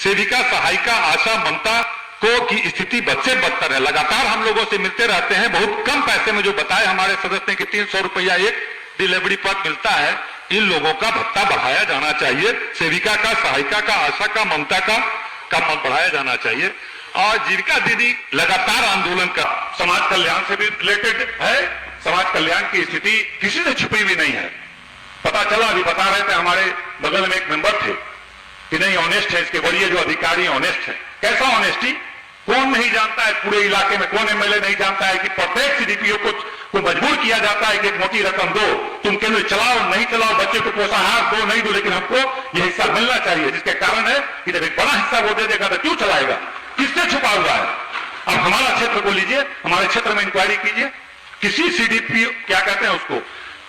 सेविका, सहायिका, आशा, ममता को की स्थिति बद से बदतर है। लगातार हम लोगों से मिलते रहते हैं। बहुत कम पैसे में जो बताए हमारे सदस्य ने कि 300 रुपया एक डिलीवरी पर मिलता है। इन लोगों का भत्ता बढ़ाया जाना चाहिए। सेविका का, सहायिका का, आशा का, ममता का बढ़ाया जाना चाहिए। और जीविका दीदी लगातार आंदोलन कर समाज कल्याण से भी रिलेटेड है। समाज कल्याण की स्थिति किसी से छुपी भी नहीं है। पता चला, अभी बता रहे थे हमारे बगल में एक मेंबर थे कि नहीं ऑनेस्ट है, इसके वरीय जो अधिकारी ऑनेस्ट है। कैसा ऑनेस्टी? कौन नहीं जानता है पूरे इलाके में, कौन एमएलए नहीं जानता है कि प्रत्येक सीडीपीओ को मजबूर किया जाता है कि एक मोटी रकम दो, तुम केंद्र चलाओ नहीं चलाओ, बच्चे को पोषाहार दो नहीं दो, लेकिन हमको यह हिस्सा मिलना चाहिए। जिसके कारण है कि जब एक बड़ा हिस्सा वो दे देगा तो क्यों चलाएगा? किससे छुपा हुआ है? अब हमारा क्षेत्र को लीजिए, हमारे क्षेत्र में इंक्वायरी कीजिए। किसी सीडीपीओ, क्या कहते हैं उसको,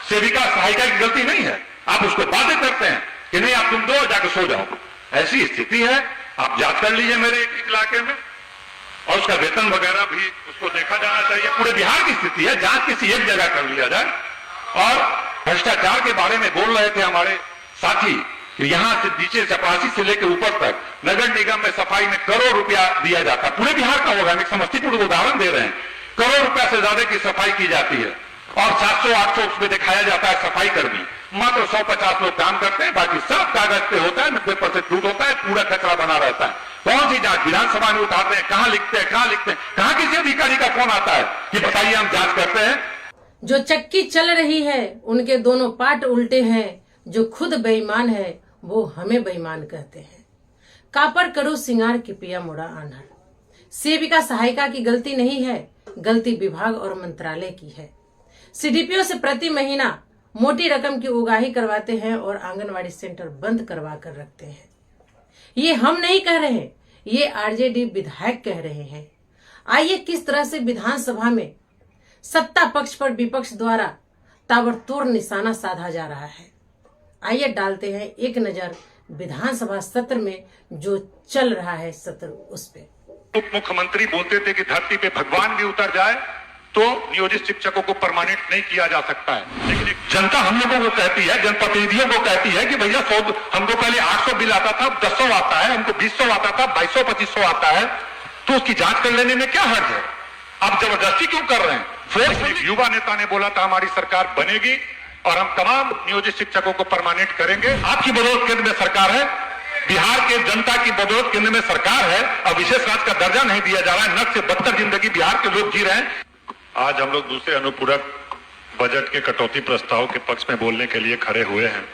सेविका सहायिका की गलती नहीं है। आप उसको बातें करते हैं कि नहीं आप तुम दो जाकर सो जाओ। ऐसी स्थिति है। आप जांच कर लीजिए मेरे इलाके में, और उसका वेतन वगैरह भी उसको देखा जाना चाहिए। पूरे बिहार की स्थिति है, जांच किसी एक जगह कर लिया जाए। और भ्रष्टाचार के बारे में बोल रहे थे हमारे साथी कि यहां से नीचे चपरासी से लेकर ऊपर तक नगर निगम में सफाई में करोड़ रुपया दिया जाता है। पूरे बिहार का होगा, हम एक समस्तीपुर को उदाहरण दे रहे हैं। करोड़ रुपया से ज्यादा की सफाई की जाती है और 700-800 उसमें दिखाया जाता है सफाई कर्मी। मात्र 100-50 लोग काम करते हैं, बाकी सब कागज पे होता है, 90% झूठ होता है, पूरा कचरा बना रहता है। कौन सी जांच विधानसभा में उठाते हैं? कहां लिखते हैं? कहां किसी अधिकारी का फोन आता है कि बताइए हम जांच करते हैं? जो चक्की चल रही है उनके दोनों पार्ट उल्टे हैं। जो खुद बेईमान है वो हमें बेईमान कहते हैं। कापर करो सिंगार की पिया मुड़ा आन्हर। सेविका सहायिका की गलती नहीं है, गलती विभाग और मंत्रालय की है। सीडीपीओ से प्रति महीना मोटी रकम की उगाही करवाते हैं और आंगनवाड़ी सेंटर बंद करवा कर रखते हैं। ये हम नहीं कह रहे, ये आरजेडी विधायक कह रहे हैं। आइए किस तरह से विधानसभा में सत्ता पक्ष पर विपक्ष द्वारा ताबड़तोड़ निशाना साधा जा रहा है। आइए डालते हैं एक नजर विधानसभा सत्र में जो चल रहा है सत्र उस पे। उप मुख्यमंत्री बोलते थे कि धरती पे भगवान भी उतर जाए तो नियोजित शिक्षकों को परमानेंट नहीं किया जा सकता है। लेकिन जनता हम लोगों को कहती है, जनप्रतिनिधियों को कहती है कि भैया हमको पहले 800 बिल आता था, 1000 आता है, हमको 2000 आता था, 2200-2500 आता है, तो उसकी जांच कर लेने में क्या हर्ज है? आप जबरदस्ती क्यों कर रहे हैं? फोर्स युवा नेता ने बोला था हमारी सरकार बनेगी और हम तमाम नियोजित शिक्षकों को परमानेंट करेंगे। आपकी बदौलत केंद्र में सरकार है, बिहार के जनता की बदौलत केंद्र में सरकार है और विशेष राज्य का दर्जा नहीं दिया जा रहा है। नर्क से बदतर जिंदगी बिहार के लोग जी रहे हैं। आज हम लोग दूसरे अनुपूरक बजट के कटौती प्रस्ताव के पक्ष में बोलने के लिए खड़े हुए हैं।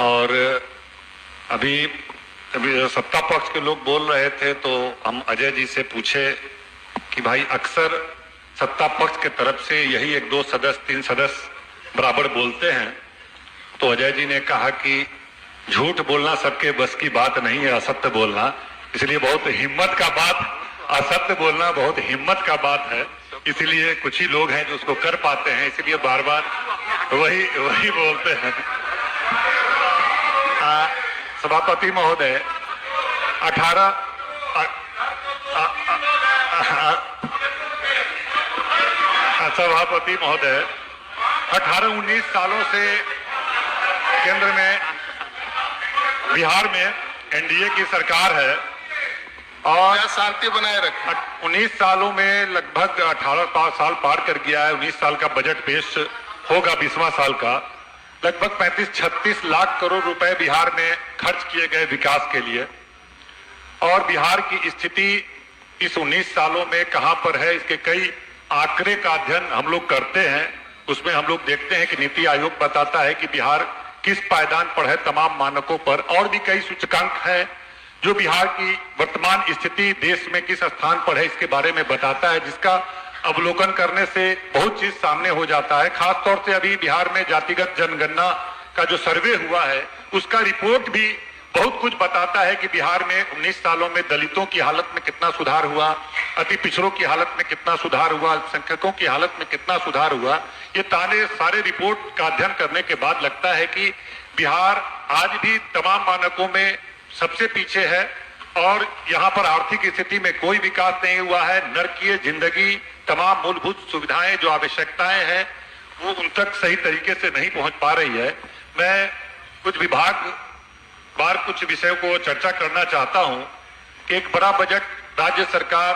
और अभी सत्ता पक्ष के लोग बोल रहे थे तो हम अजय जी से पूछे कि भाई अक्सर सत्ता पक्ष के तरफ से यही 1-2 सदस्य 3 सदस्य बराबर बोलते हैं, तो अजय जी ने कहा कि झूठ बोलना सबके बस की बात नहीं है, असत्य बोलना, इसलिए बहुत हिम्मत का बात, असत्य बोलना बहुत हिम्मत का बात है, इसलिए कुछ ही लोग हैं जो उसको कर पाते हैं, इसलिए बार बार वही बोलते हैं। सभापति महोदय 18-19 सालों से केंद्र में बिहार में एनडीए की सरकार है और शांति बनाए रखें। 19 सालों में लगभग 18 साल पार कर गया है। 19 साल का बजट पेश होगा, 20वां साल का। लगभग 35-36 लाख करोड़ रुपए बिहार में खर्च किए गए विकास के लिए। और बिहार की स्थिति इस 19 सालों में कहां पर है, इसके कई आंकड़े का अध्ययन हम लोग करते हैं। उसमें हम लोग देखते हैं कि नीति आयोग बताता है कि बिहार किस पायदान पर है तमाम मानकों पर। और भी कई सूचकांक हैं जो बिहार की वर्तमान स्थिति देश में किस स्थान पर है इसके बारे में बताता है, जिसका अवलोकन करने से बहुत चीज सामने हो जाता है। खास तौर से अभी बिहार में जातिगत जनगणना का जो सर्वे हुआ है उसका रिपोर्ट भी बहुत कुछ बताता है कि बिहार में 19 सालों में दलितों की हालत में कितना सुधार हुआ, अति पिछड़ों की हालत में कितना सुधार हुआ, अल्पसंख्यकों की हालत में कितना सुधार हुआ। ये सारे रिपोर्ट का अध्ययन करने के बाद लगता है कि बिहार आज भी तमाम मानकों में सबसे पीछे है और यहाँ पर आर्थिक स्थिति में कोई विकास नहीं हुआ है। नरकीय जिंदगी, तमाम मूलभूत सुविधाएं जो आवश्यकताएं हैं वो उन तक सही तरीके से नहीं पहुंच पा रही है। मैं कुछ विभाग बार कुछ विषयों को चर्चा करना चाहता हूं कि एक बड़ा बजट राज्य सरकार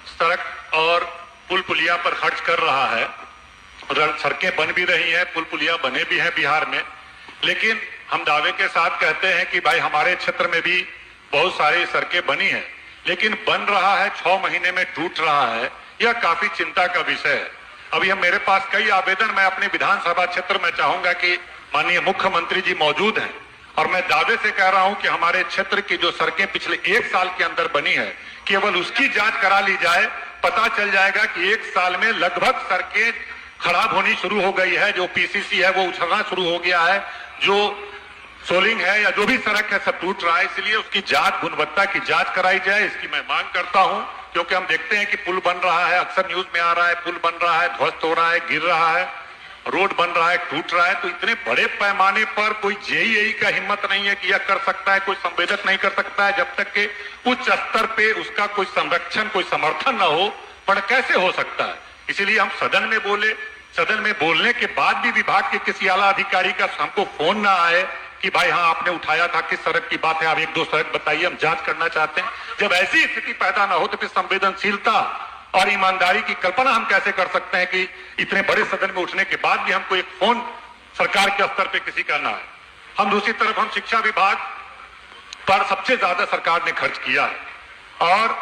सड़क और पुल पुलिया पर खर्च कर रहा है और सड़कें बन भी रही हैं, पुल पुलिया बने भी हैं बिहार में। लेकिन हम दावे के साथ कहते हैं कि भाई हमारे क्षेत्र में भी बहुत सारी सड़कें बनी हैं, लेकिन बन रहा है 6 महीने में टूट रहा है। यह काफी चिंता का विषय है। अभी हम मेरे पास कई आवेदन मैं अपने विधानसभा क्षेत्र में चाहूंगा कि माननीय मुख्यमंत्री जी मौजूद हैं और मैं दावे से कह रहा हूं कि हमारे क्षेत्र की जो सड़कें पिछले 1 साल के अंदर बनी है केवल उसकी जांच करा ली जाए, पता चल जाएगा कि 1 साल में लगभग सड़कें खराब होनी शुरू हो गई है। जो पीसीसी है वो उछलना शुरू हो गया है, जो सोलिंग है या जो भी सड़क है सब टूट रहा है। इसलिए उसकी जांच, गुणवत्ता की जांच कराई जाए, इसकी मैं मांग करता हूं। क्योंकि हम देखते हैं कि पुल बन रहा है, अक्सर न्यूज में आ रहा है, पुल बन रहा है, ध्वस्त हो रहा है, गिर रहा है, रोड बन रहा है, टूट रहा है। तो इतने बड़े पैमाने पर कोई जेईई का हिम्मत नहीं है कि यह कर सकता है, कोई संवेदक नहीं कर सकता है जब तक कि उच्च स्तर पे उसका कोई संरक्षण, कोई समर्थन न हो। पर कैसे हो सकता है? इसीलिए हम सदन में बोले, सदन में बोलने के बाद भी विभाग के किसी आला अधिकारी का हमको फोन ना आए कि भाई हाँ आपने उठाया था, किस सड़क की बात है, आप 1-2 सड़क बताइए, हम जांच करना चाहते हैं। जब ऐसी स्थिति पैदा ना हो तो फिर संवेदनशीलता और ईमानदारी की कल्पना हम कैसे कर सकते हैं कि इतने बड़े सदन में उठने के बाद भी हमको एक फोन सरकार के स्तर पे किसी का ना आए। हम दूसरी तरफ हम शिक्षा विभाग पर सबसे ज्यादा सरकार ने खर्च किया है और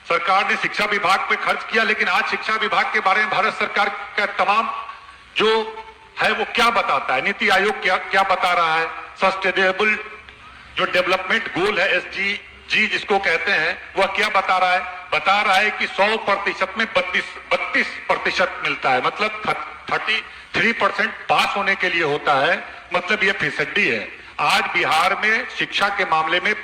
सरकार ने शिक्षा विभाग पे खर्च किया, लेकिन आज शिक्षा विभाग के बारे में भारत सरकार का तमाम जो है वो क्या बताता है, नीति आयोग क्या बता रहा है, सस्टेनेबल जो डेवलपमेंट गोल है SDG जिसको कहते हैं, वह क्या बता रहा है? बता रहा है कि 100% में 32% मिलता है, मतलब 33% पास होने के लिए होता है, मतलब यह फीसदी है। आज बिहार में शिक्षा के मामले में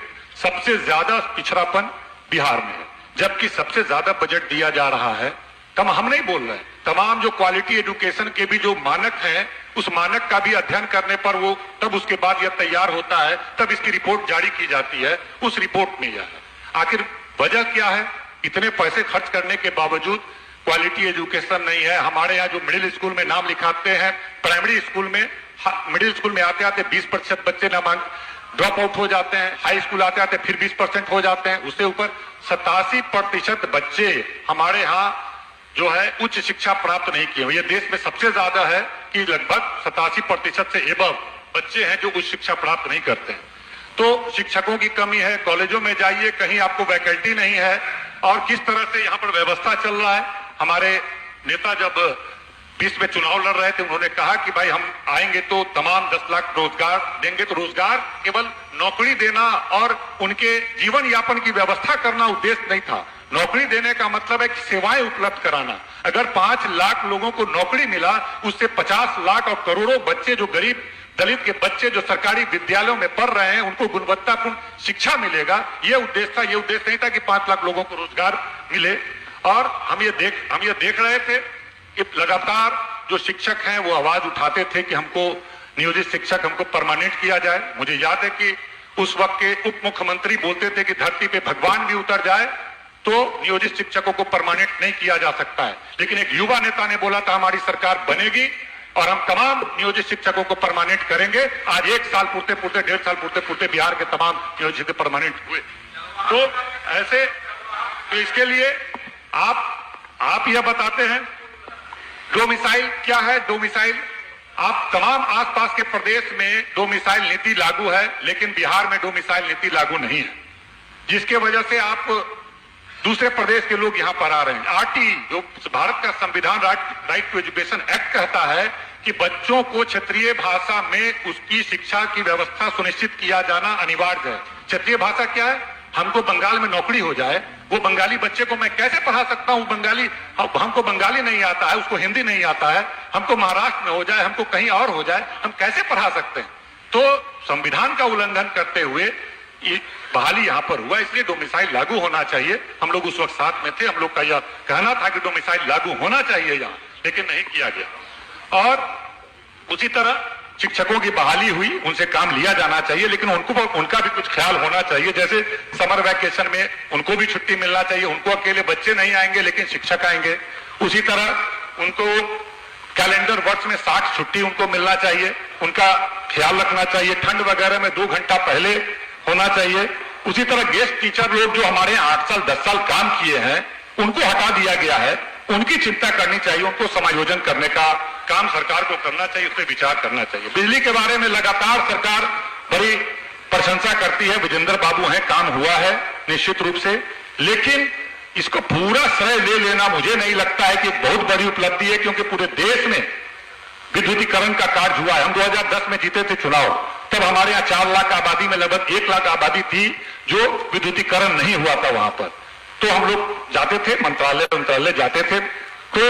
सबसे ज्यादा पिछड़ापन बिहार में है, जबकि सबसे ज्यादा बजट दिया जा रहा है। कम हम नहीं बोल रहे हैं, तमाम जो क्वालिटी एजुकेशन के भी जो मानक हैं, उस मानक का भी अध्ययन करने पर वो तब उसके बाद यह तैयार होता है, तब इसकी रिपोर्ट जारी की जाती है। उस रिपोर्ट में यह है। आखिर वजह क्या है? इतने पैसे खर्च करने के बावजूद क्वालिटी एजुकेशन नहीं है। हमारे यहाँ जो मिडिल स्कूल में नाम लिखाते हैं, प्राइमरी स्कूल में, मिडिल स्कूल में आते आते 20% बच्चे नामांकन ड्रॉप आउट हो जाते हैं, हाई स्कूल आते आते फिर 20% हो जाते हैं, उससे ऊपर 87% बच्चे हमारे यहाँ जो है उच्च शिक्षा प्राप्त नहीं किए। ये देश में सबसे ज्यादा है कि लगभग 87% से एबव बच्चे हैं जो उच्च शिक्षा प्राप्त नहीं करते हैं। तो शिक्षकों की कमी है, कॉलेजों में जाइए कहीं आपको वैकल्टी नहीं है। और किस तरह से यहाँ पर व्यवस्था चल रहा है, हमारे नेता जब 20 में चुनाव लड़ रहे थे उन्होंने कहा कि भाई हम आएंगे तो तमाम 10 लाख रोजगार देंगे। तो रोजगार केवल नौकरी देना और उनके जीवन यापन की व्यवस्था करना उद्देश्य नहीं था। नौकरी देने का मतलब है कि सेवाएं उपलब्ध कराना। अगर 5 लाख लोगों को नौकरी मिला, उससे 50 लाख और करोड़ों बच्चे जो गरीब दलित के बच्चे जो सरकारी विद्यालयों में पढ़ रहे हैं उनको गुणवत्तापूर्ण शिक्षा मिलेगा। यह उद्देश्य था। यह उद्देश्य नहीं था कि 5 लाख लोगों को रोजगार मिले। और हम ये देख रहे थे कि लगातार जो शिक्षक हैं वो आवाज उठाते थे कि हमको नियोजित शिक्षक हमको परमानेंट किया जाए। मुझे याद है कि उस वक्त के उप मुख्यमंत्री बोलते थे कि धरती पे भगवान भी उतर जाए तो नियोजित शिक्षकों को परमानेंट नहीं किया जा सकता है। लेकिन एक युवा नेता ने बोला था हमारी सरकार बनेगी और हम तमाम नियोजित शिक्षकों को परमानेंट करेंगे। आज 1 साल पूर्ते 1.5 साल पूर्ते बिहार के तमाम नियोजित परमानेंट हुए। तो ऐसे तो इसके लिए आप यह बताते हैं डोमिसाइल क्या है। डोमिसाइल आप तमाम आसपास के प्रदेश में डोमिसाइल नीति लागू है, लेकिन बिहार में डोमिसाइल नीति लागू नहीं है, जिसके वजह से आप दूसरे प्रदेश के लोग यहां पर आ रहे हैं। आरटी जो भारत का संविधान राइट टू एजुकेशन एक्ट कहता है कि बच्चों को क्षेत्रीय भाषा में उसकी शिक्षा की व्यवस्था सुनिश्चित किया जाना अनिवार्य है। क्षेत्रीय भाषा क्या है? हमको बंगाल में नौकरी हो जाए, वो बंगाली बच्चे को मैं कैसे पढ़ा सकता हूं? बंगाली, हमको बंगाली नहीं आता है, उसको हिंदी नहीं आता है, हमको महाराष्ट्र में हो जाए, हमको कहीं और हो जाए, हम कैसे पढ़ा सकते हैं? तो संविधान का उल्लंघन करते हुए ये बहाली यहां पर हुआ। इसलिए डोमिसाइल लागू होना चाहिए। हम लोग उस वक्त साथ में थे, हम लोग का यह कहना था कि डोमिसाइल लागू होना चाहिए यहां, लेकिन नहीं किया गया। और उसी तरह शिक्षकों की बहाली हुई, उनसे काम लिया जाना चाहिए, लेकिन उनका भी कुछ ख्याल होना चाहिए। जैसे समर वैकेशन में उनको भी छुट्टी मिलना चाहिए। उनको अकेले बच्चे नहीं आएंगे लेकिन शिक्षक आएंगे। उसी तरह उनको कैलेंडर वर्ष में 60 छुट्टी उनको मिलना चाहिए, उनका ख्याल रखना चाहिए। ठंड वगैरह में 2 घंटा पहले होना चाहिए। उसी तरह गेस्ट टीचर लोग जो हमारे यहाँ 8 साल 10 साल काम किए हैं उनको हटा दिया गया है, उनकी चिंता करनी चाहिए, उनको समायोजन करने का काम सरकार को करना चाहिए, उस पर विचार करना चाहिए। बिजली के बारे में लगातार सरकार बड़ी प्रशंसा करती है, विजेंद्र बाबू हैं, काम हुआ है निश्चित रूप से, लेकिन इसको पूरा श्रेय ले लेना मुझे नहीं लगता है कि बहुत बड़ी उपलब्धि है, क्योंकि पूरे देश में विद्युतीकरण का कार्य हुआ है। हम 2010 में जीते थे चुनाव, तब हमारे यहाँ 4 लाख आबादी में लगभग 1 लाख आबादी थी जो विद्युतीकरण नहीं हुआ था वहां पर। तो हम लोग जाते थे मंत्रालय जाते थे, तो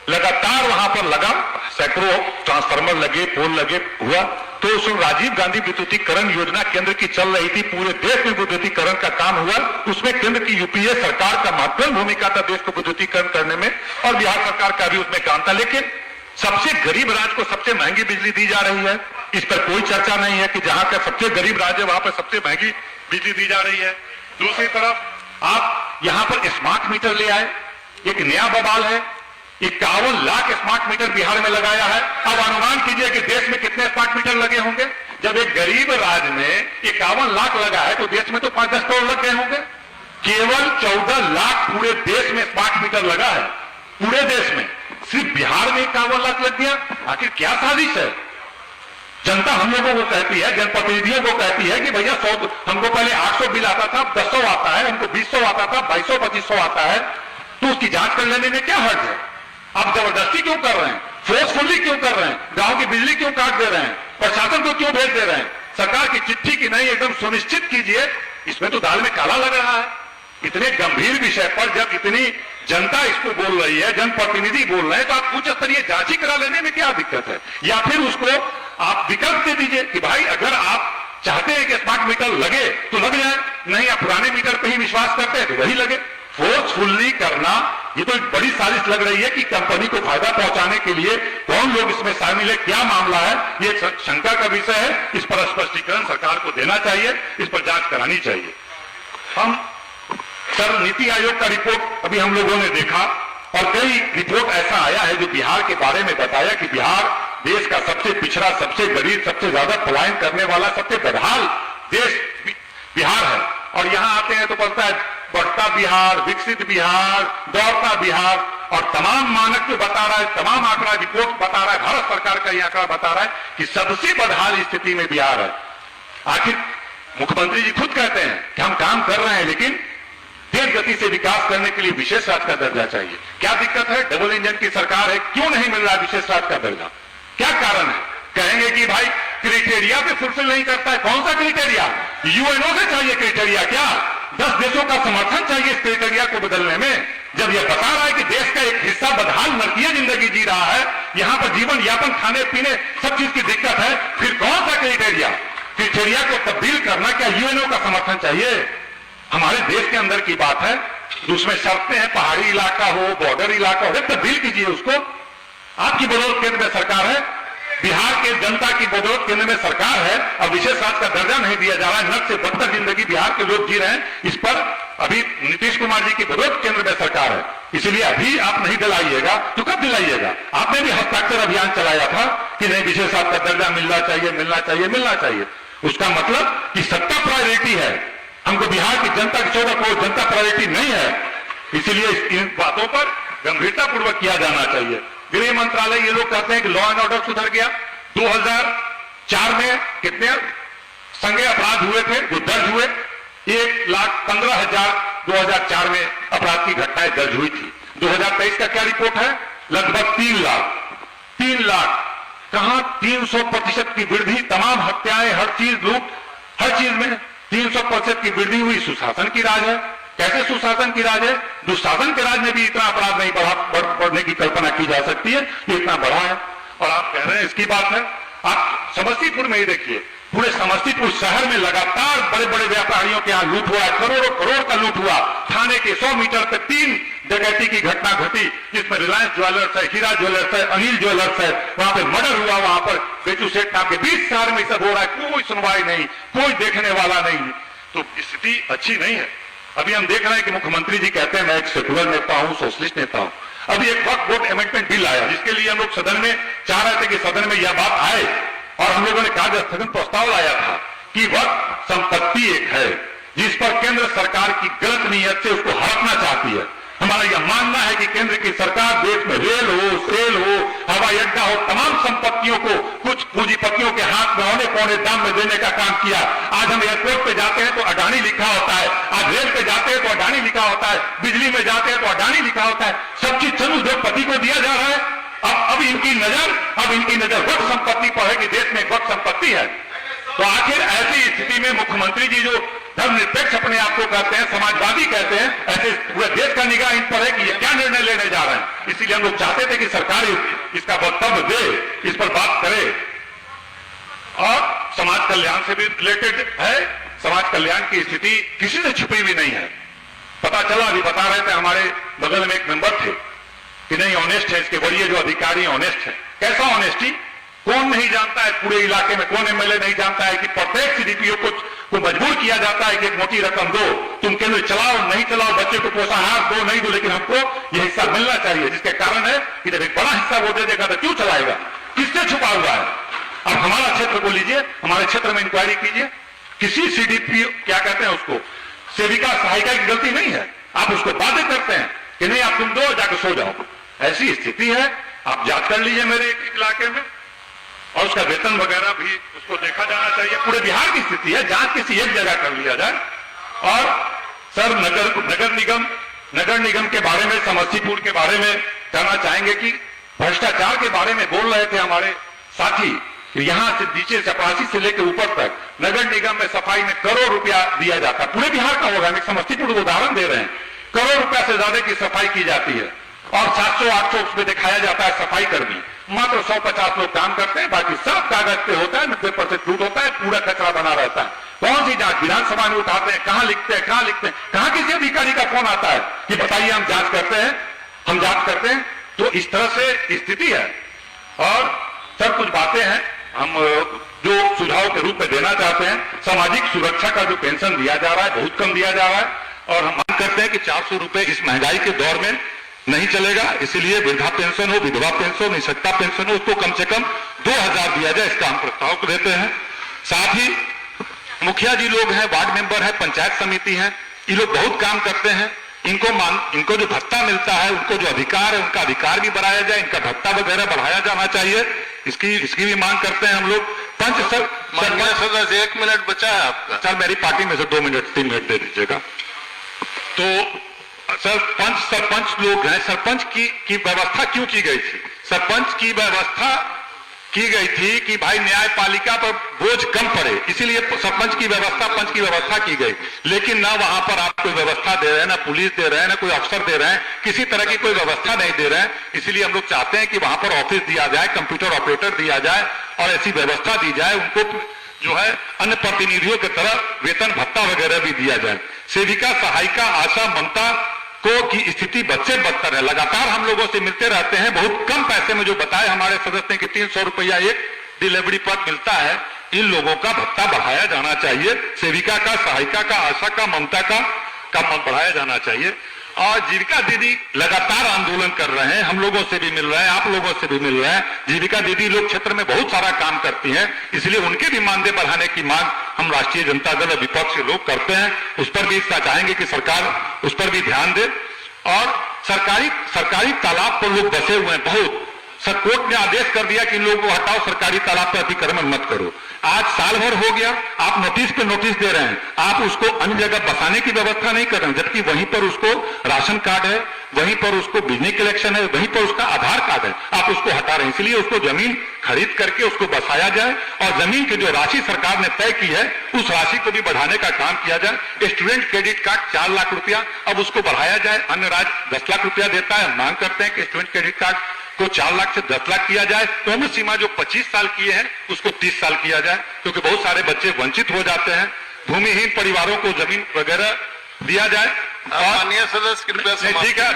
लगातार वहां पर लगा, सैकड़ों ट्रांसफार्मर लगे, पोल लगे हुआ। तो उस राजीव गांधी विद्युतीकरण योजना केंद्र की चल रही थी, पूरे देश में विद्युतीकरण का काम हुआ। उसमें केंद्र की यूपीए सरकार का महत्वपूर्ण भूमिका था देश को विद्युतीकरण करने में, और बिहार सरकार का भी उसमें काम था। लेकिन सबसे गरीब राज्य को सबसे महंगी बिजली दी जा रही है, इस पर कोई चर्चा नहीं है कि जहां का सबसे गरीब राज्य वहां पर सबसे महंगी बिजली दी जा रही है। दूसरी तरफ आप यहां पर स्मार्ट मीटर ले आए, एक नया बवाल है। 51 लाख स्मार्ट मीटर बिहार में लगाया है। अब अनुमान कीजिए कि देश में कितने स्मार्ट मीटर लगे होंगे। जब एक गरीब राज्य में 51 लाख लगा है तो देश में तो 5-10 करोड़ लग गए होंगे। केवल 14 लाख पूरे देश में स्मार्ट मीटर लगा है, पूरे देश में। सिर्फ बिहार में 51 लाख लग गया। आखिर क्या साजिश है? जनता हम लोगों को कहती है, जनप्रतिनिधियों को कहती है कि भैया 100, हमको पहले 800 बिल आता था, 1000 आता है, हमको 2000 आता था, 2200-2500 आता है, तो उसकी जांच कर लेने में क्या हर्ज है? आप जबरदस्ती क्यों कर रहे हैं? फोर्सफुली क्यों कर रहे हैं? गांव की बिजली क्यों काट दे रहे हैं? प्रशासन को क्यों भेज दे रहे हैं? सरकार की चिट्ठी की नहीं, एकदम सुनिश्चित कीजिए। इसमें तो दाल में काला लग रहा है। इतने गंभीर विषय पर जब इतनी जनता इसको बोल रही है, जनप्रतिनिधि बोल रहे हैं, तो आप उच्च स्तरीय जांच ही करा लेने में क्या दिक्कत है? या फिर उसको आप विकल्प दे दीजिए कि भाई अगर आप चाहते हैं कि स्मार्ट मीटर लगे तो लग जाए, नहीं आप पुराने मीटर पे ही विश्वास करते हैं तो वही लगे। फोर्सफुली करना, ये तो एक बड़ी साजिश लग रही है कि कंपनी को फायदा पहुंचाने के लिए कौन लोग इसमें शामिल है, क्या मामला है, ये शंका का विषय है। इस पर स्पष्टीकरण सरकार को देना चाहिए, इस पर जांच करानी चाहिए। हम सर नीति आयोग का रिपोर्ट अभी हम लोगों ने देखा, और कई रिपोर्ट ऐसा आया है जो बिहार के बारे में बताया कि बिहार देश का सबसे पिछड़ा, सबसे गरीब, सबसे ज्यादा पलायन करने वाला, सबसे बदहाल देश बिहार है। और यहां आते हैं तो पता है बढ़ता बिहार, विकसित बिहार, दौड़ता बिहार, और तमाम मानक जो बता रहा है, तमाम आंकड़ा रिपोर्ट बता रहा है, भारत सरकार का ये आंकड़ा बता रहा है कि सबसे बदहाल स्थिति में बिहार है। आखिर मुख्यमंत्री जी खुद कहते हैं कि हम काम कर रहे हैं, लेकिन तेज गति से विकास करने के लिए विशेष राज्य का दर्जा चाहिए। क्या दिक्कत है? डबल इंजन की सरकार है, क्यों नहीं मिल रहा विशेष राज्य का दर्जा? क्या कारण है? कहेंगे कि भाई क्राइटेरिया पे फुलफिल नहीं करता है। कौन सा क्राइटेरिया? यूएनओ से चाहिए क्राइटेरिया क्या? 10 देशों का समर्थन चाहिए इस क्राइटेरिया को बदलने में। जब यह बता रहा है कि देश का एक हिस्सा बदहाल नरकीय जिंदगी जी रहा है, यहां पर जीवन यापन, खाने पीने सब चीज की दिक्कत है, फिर कौन सा क्राइटेरिया? क्राइटेरिया को तब्दील करना क्या यूएनओ का समर्थन चाहिए? हमारे देश के अंदर की बात है, उसमें शर्तें हैं, पहाड़ी इलाका हो, बॉर्डर इलाका हो, तब्दील कीजिए उसको। आपकी बदौलत केंद्र में सरकार है, बिहार के जनता की बदौलत केंद्र में सरकार है, और विशेष राज्य का दर्जा नहीं दिया जा रहा है। नर्क से बदतर जिंदगी बिहार के लोग जी रहे हैं। इस पर अभी नीतीश कुमार जी की बदौलत केंद्र में सरकार है, इसलिए अभी आप नहीं दिलाइएगा तो कब दिलाइएगा? आपने भी हस्ताक्षर अभियान चलाया था कि नहीं विशेष राज्य का दर्जा मिलना चाहिए, मिलना चाहिए, मिलना चाहिए। उसका मतलब कि सत्ता प्रायोरिटी है, हमको बिहार की जनता की 14 करोड़ जनता प्रायोरिटी नहीं है। इसलिए इन बातों पर गंभीरता पूर्वक किया जाना चाहिए। गृह मंत्रालय ये लोग कहते हैं कि लॉ एंड ऑर्डर सुधर गया। 2004 में कितने संज्ञेय अपराध हुए थे जो दर्ज हुए? 1,15,000 2004 में अपराध की घटनाएं दर्ज हुई थी। 2023 का क्या रिपोर्ट है? लगभग 3 लाख। 3 लाख कहां? 300% की वृद्धि, तमाम हत्याएं, हर चीज लूट, हर चीज में 300% की वृद्धि हुई। सुशासन की राज है। कैसे सुशासन की राज है? दुशासन के राज में भी इतना अपराध नहीं बढ़ने की कल्पना की जा सकती है, ये इतना बड़ा है। और आप कह रहे हैं इसकी बात है। आप समस्तीपुर में ही देखिए, पूरे समस्तीपुर शहर में लगातार बड़े बड़े व्यापारियों के यहाँ लूट हुआ है, करोड़ों करोड़ का लूट हुआ। थाने के 100 मीटर पे 3 डकैती की घटना घटी, जिसमें रिलायंस ज्वेलर्स है, हीरा ज्वेलर्स है, अनिल ज्वेलर्स है, वहां पे मर्डर हुआ। वहां पर बेचू सेठ नाम के 20 शहर में सब हो रहा है, कोई सुनवाई नहीं, कोई देखने वाला नहीं। तो स्थिति अच्छी नहीं है। अभी हम देख रहे हैं कि मुख्यमंत्री जी कहते हैं मैं एक सेकुलर नेता हूं, सोशलिस्ट नेता हूं। अभी एक वक्फ बोर्ड अमेंडमेंट बिल आया जिसके लिए हम लोग सदन में चाह रहे थे कि सदन में यह बात आए, और हम लोगों ने कहा स्थगन प्रस्ताव लाया था कि वक्फ संपत्ति एक है जिस पर केंद्र सरकार की गलत नीयत से उसको हड़पना चाहती है। हमारा यह मानना है कि केंद्र की सरकार देश में रेल हो, सेल हो, हवाई अड्डा हो, तमाम संपत्तियों को कुछ पूंजीपतियों के हाथ में औने पौने दाम में देने का काम किया। आज हम एयरपोर्ट पे जाते हैं तो अडानी लिखा होता है, आज रेल पे जाते हैं तो अडानी लिखा होता है, बिजली में जाते हैं तो अडानी लिखा होता है, सब चीज चंद उद्योगपति को दिया जा रहा है। अब इनकी नजर वक्फ संपत्ति पर है कि देश में वक्फ संपत्ति है। तो आखिर ऐसी स्थिति में मुख्यमंत्री जी जो धर्मनिरपेक्ष अपने आप को कहते हैं, समाजवादी कहते हैं, ऐसे पूरे देश का निगाह इन पर है कि ये क्या निर्णय लेने जा रहे हैं। इसीलिए हम लोग चाहते थे कि सरकार इसका वक्तव्य दे, इस पर बात करे। और समाज कल्याण से भी रिलेटेड है, समाज कल्याण की स्थिति किसी से छुपी हुई नहीं है। पता चला, अभी बता रहे थे हमारे बगल में एक मेंबर थे कि नहीं ऑनेस्ट है, इसके वरीय जो अधिकारी ऑनेस्ट है। कैसा ऑनेस्टी? कौन नहीं जानता है पूरे इलाके में, कौन एमएलए नहीं जानता है कि प्रत्येक सीडीपीओ को मजबूर किया जाता है कि एक मोटी रकम दो, तुम केंद्र चलाओ नहीं चलाओ, बच्चे को पोषाहार दो नहीं दो, लेकिन हमको यह हिस्सा मिलना चाहिए। जिसके कारण है कि जब एक बड़ा हिस्सा वो दे देगा तो क्यों चलाएगा, किससे छुपा हुआ है? अब हमारा क्षेत्र को लीजिए, हमारे क्षेत्र में इंक्वायरी कीजिए, किसी सीडीपीओ क्या कहते हैं उसको, सेविका सहायिका की गलती नहीं है, आप उसको बाध्य करते हैं कि नहीं आप तुम दो जाकर सो जाओ। ऐसी स्थिति है, आप जांच कर लीजिए मेरे इलाके में, और उसका वेतन वगैरह भी उसको देखा जाना चाहिए। पूरे बिहार की स्थिति है, जांच किसी एक जगह कर लिया जाए। और सर नगर निगम के बारे में, समस्तीपुर के बारे में कहना चाहेंगे कि भ्रष्टाचार के बारे में बोल रहे थे हमारे साथी कि यहां से नीचे चपरासी से लेकर ऊपर तक नगर निगम में सफाई में करोड़ रुपया दिया जाता है। पूरे बिहार का होगा, हम समस्तीपुर को उदाहरण दे रहे हैं, करोड़ रुपया से ज्यादा की सफाई की जाती है और 700-800 उसमें दिखाया जाता है सफाई कर्मी। मात्र 100-50 लोग काम करते हैं, बाकी सब कागज पे होता है, 90% झूठ होता है, पूरा कचरा बना रहता है। कौन सी जांच विधानसभा में उठाते हैं, कहां लिखते हैं, कहां किसी अधिकारी का फोन आता है कि बताइए हम जांच करते हैं। तो इस तरह से स्थिति है। और सब कुछ बातें हैं हम जो सुझाव के रूप में देना चाहते हैं। सामाजिक सुरक्षा का जो पेंशन दिया जा रहा है बहुत कम दिया जा रहा है, और हम मांग करते हैं कि 400 रुपए इस महंगाई के दौर में नहीं चलेगा। इसीलिए वृद्धा पेंशन हो, विधवा पेंशन, निःशक्ता पेंशन हो, उसको कम से कम 2000 दिया जाए, इसका हम प्रस्ताव देते हैं। साथ ही मुखिया जी लोग हैं, वार्ड मेंबर है, पंचायत समिति है, ये लोग बहुत काम करते हैं। इनको जो भत्ता मिलता है, उनको जो अधिकार है, उनका अधिकार भी बढ़ाया जाए, इनका भत्ता वगैरह बढ़ाया जाना चाहिए, इसकी भी मांग करते हैं हम लोग। सदस्य 1 मिनट बचा है आपका। सर मेरी पार्टी में से 2 मिनट 3 मिनट दे दीजिएगा। तो सरपंच लोग हैं, सरपंच की व्यवस्था क्यों की गई थी? सरपंच की व्यवस्था की गई थी कि भाई न्यायपालिका पर बोझ कम पड़े, इसीलिए सरपंच की व्यवस्था, पंच की व्यवस्था की गई। लेकिन ना वहां पर आप कोई व्यवस्था दे रहे हैं, ना पुलिस दे रहे हैं, ना कोई अफसर दे रहे हैं, किसी तरह की कोई व्यवस्था नहीं दे रहे हैं। इसीलिए हम लोग चाहते हैं कि वहां पर ऑफिस दिया जाए, कंप्यूटर ऑपरेटर दिया जाए और ऐसी व्यवस्था दी जाए, उनको जो है अन्य प्रतिनिधियों की तरह वेतन भत्ता वगैरह भी दिया जाए। सेविका, सहायिका, आशा, ममता की स्थिति बच्चे बदतर है। लगातार हम लोगों से मिलते रहते हैं, बहुत कम पैसे में जो बताए हमारे सदस्य ने कि 300 रुपया एक डिलीवरी पर मिलता है। इन लोगों का भत्ता बढ़ाया जाना चाहिए, सेविका का, सहायिका का, आशा का, ममता का बढ़ाया जाना चाहिए। और जीविका दीदी लगातार आंदोलन कर रहे हैं, हम लोगों से भी मिल रहे हैं, आप लोगों से भी मिल रहे हैं। जीविका दीदी लोग क्षेत्र में बहुत सारा काम करती हैं, इसलिए उनके भी मानदेय बढ़ाने की मांग हम राष्ट्रीय जनता दल और विपक्ष के लोग करते हैं। उस पर भी चाहेंगे कि सरकार उस पर भी ध्यान दे। और सरकारी तालाब पर लोग बसे हुए हैं बहुत। कोर्ट ने आदेश कर दिया कि इन लोगों को हटाओ, सरकारी तालाब पर अतिक्रमण मत करो। आज साल भर हो गया, आप नोटिस पे नोटिस दे रहे हैं, आप उसको अन्य जगह बसाने की व्यवस्था नहीं कर रहे हैं, जबकि वहीं पर उसको राशन कार्ड है, वहीं पर उसको बिजली कलेक्शन है, वहीं पर उसका आधार कार्ड है, आप उसको हटा रहे हैं। इसलिए उसको जमीन खरीद करके उसको बसाया जाए और जमीन की जो राशि सरकार ने तय की है उस राशि को भी बढ़ाने का काम किया जाए। स्टूडेंट क्रेडिट कार्ड 4 लाख रुपया, अब उसको बढ़ाया जाए। अन्य राज्य 10 लाख रुपया देता है, मांग करते हैं कि स्टूडेंट क्रेडिट कार्ड को 4 लाख से 10 लाख किया जाए। तो उम्र सीमा जो 25 साल किए हैं उसको 30 साल किया जाए, क्योंकि बहुत सारे बच्चे वंचित हो जाते हैं। भूमिहीन परिवारों को जमीन वगैरह दिया जाए। माननीय सदस्य कृपया, ठीक है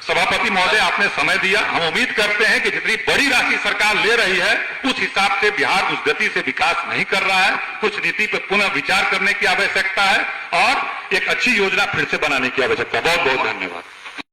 सभापति महोदय, आपने समय दिया। हम उम्मीद करते हैं कि जितनी बड़ी राशि सरकार ले रही है उस हिसाब से बिहार उस गति से विकास नहीं कर रहा है। कुछ नीति पर पुनः विचार करने की आवश्यकता है और एक अच्छी योजना फिर से बनाने की आवश्यकता है। बहुत बहुत धन्यवाद।